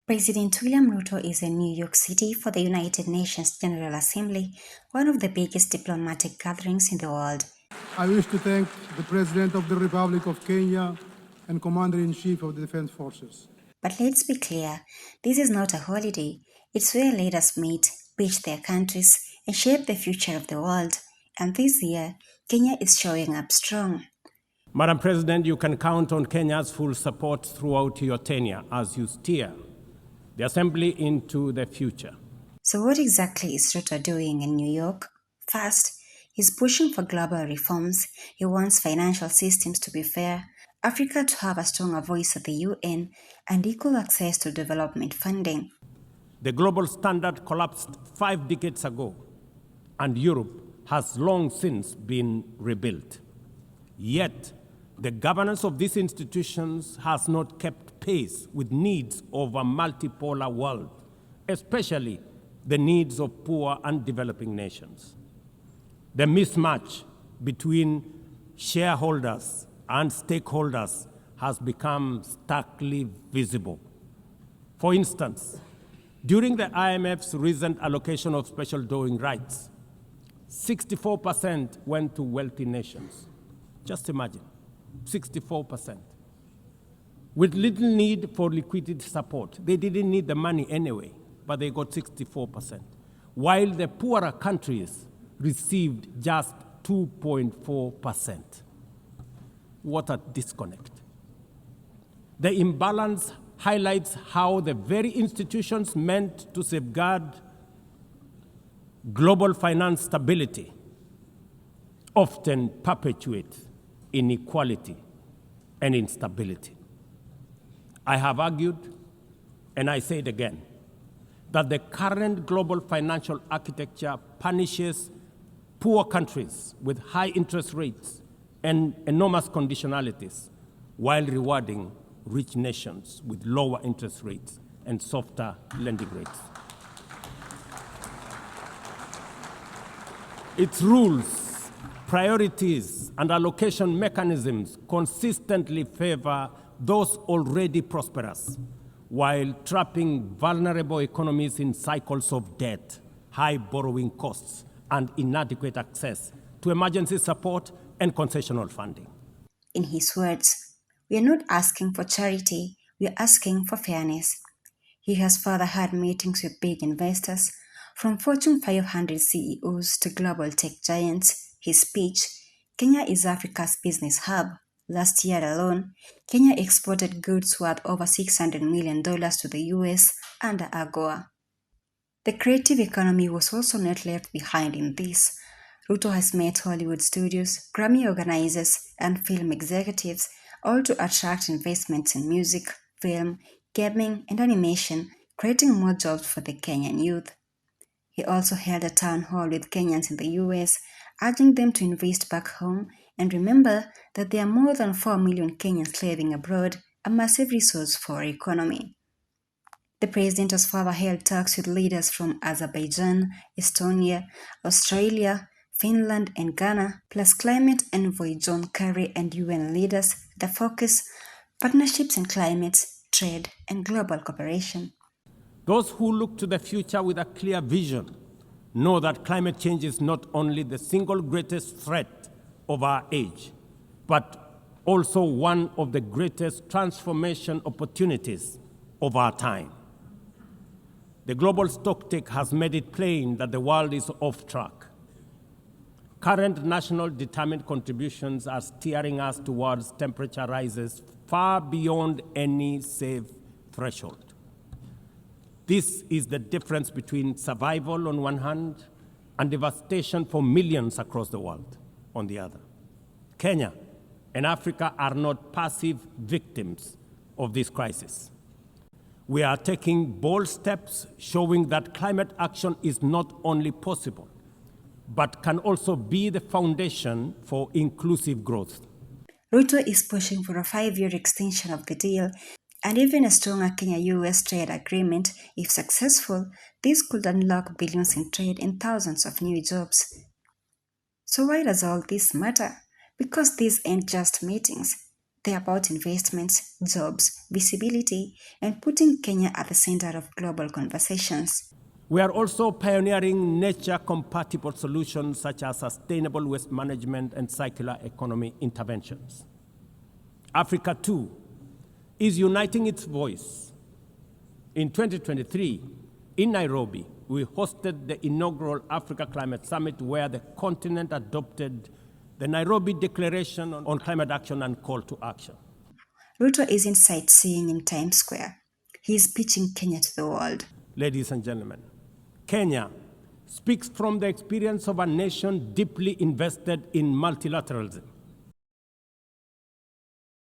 President William Ruto is in New York City for the United Nations General Assembly, one of the biggest diplomatic gatherings in the world. I wish to thank the President of the Republic of Kenya and Commander-in-Chief of the Defense Forces. But let's be clear, this is not a holiday. It's where leaders meet, pitch their countries, and shape the future of the world. And this year, Kenya is showing up strong. Madam President, you can count on Kenya's full support throughout your tenure as you steer the Assembly into the future. So what exactly is Ruto doing in New York? First, he's pushing for global reforms. He wants financial systems to be fair, Africa to have a stronger voice at the UN, and equal access to development funding. The global standard collapsed 5 decades ago, and Europe has long since been rebuilt. Yet, the governance of these institutions has not kept pace with needs of a multipolar world, especially the needs of poor and developing nations. The mismatch between shareholders and stakeholders has become starkly visible. For instance, during the IMF's recent allocation of special drawing rights, 64% went to wealthy nations. Just imagine, 64%. With little need for liquidity support. They didn't need the money anyway, but they got 64%. While the poorer countries received just 2.4%. What a disconnect. The imbalance highlights how the very institutions meant to safeguard global finance stability often perpetuate inequality and instability. I have argued, and I say it again, that the current global financial architecture punishes poor countries with high interest rates and enormous conditionalities while rewarding rich nations with lower interest rates and softer lending rates. Its rules, priorities, and allocation mechanisms consistently favor those already prosperous, while trapping vulnerable economies in cycles of debt, high borrowing costs, and inadequate access to emergency support and concessional funding. In his words, we are not asking for charity, we are asking for fairness. He has further had meetings with big investors, from Fortune 500 CEOs to global tech giants. His speech, Kenya is Africa's business hub. Last year alone, Kenya exported goods worth over $600 million to the US under AGOA. The creative economy was also not left behind in this. Ruto has met Hollywood studios, Grammy organizers, and film executives, all to attract investments in music, film, gaming, and animation, creating more jobs for the Kenyan youth. He also held a town hall with Kenyans in the US, urging them to invest back home and remember that there are more than 4 million Kenyans living abroad, a massive resource for our economy. The president has further held talks with leaders from Azerbaijan, Estonia, Australia, Finland, and Ghana, plus climate envoy John Kerry and UN leaders. The focus: partnerships in climate, trade, and global cooperation. Those who look to the future with a clear vision know that climate change is not only the single greatest threat of our age, but also one of the greatest transformation opportunities of our time. The global stocktake has made it plain that the world is off track. Current national determined contributions are steering us towards temperature rises far beyond any safe threshold. This is the difference between survival on one hand and devastation for millions across the world on the other. Kenya and Africa are not passive victims of this crisis. We are taking bold steps showing that climate action is not only possible, but can also be the foundation for inclusive growth. Ruto is pushing for a 5-year extension of the deal and even a stronger Kenya-US trade agreement. If successful, this could unlock billions in trade and thousands of new jobs. So why does all this matter? Because these ain't just meetings. They're about investments, jobs, visibility, and putting Kenya at the center of global conversations. We are also pioneering nature-compatible solutions such as sustainable waste management and circular economy interventions. Africa, too, is uniting its voice. In 2023, in Nairobi, we hosted the inaugural Africa Climate Summit where the continent adopted the Nairobi Declaration on Climate Action and Call to Action. Ruto isn't sightseeing in Times Square. He is pitching Kenya to the world. Ladies and gentlemen, Kenya speaks from the experience of a nation deeply invested in multilateralism.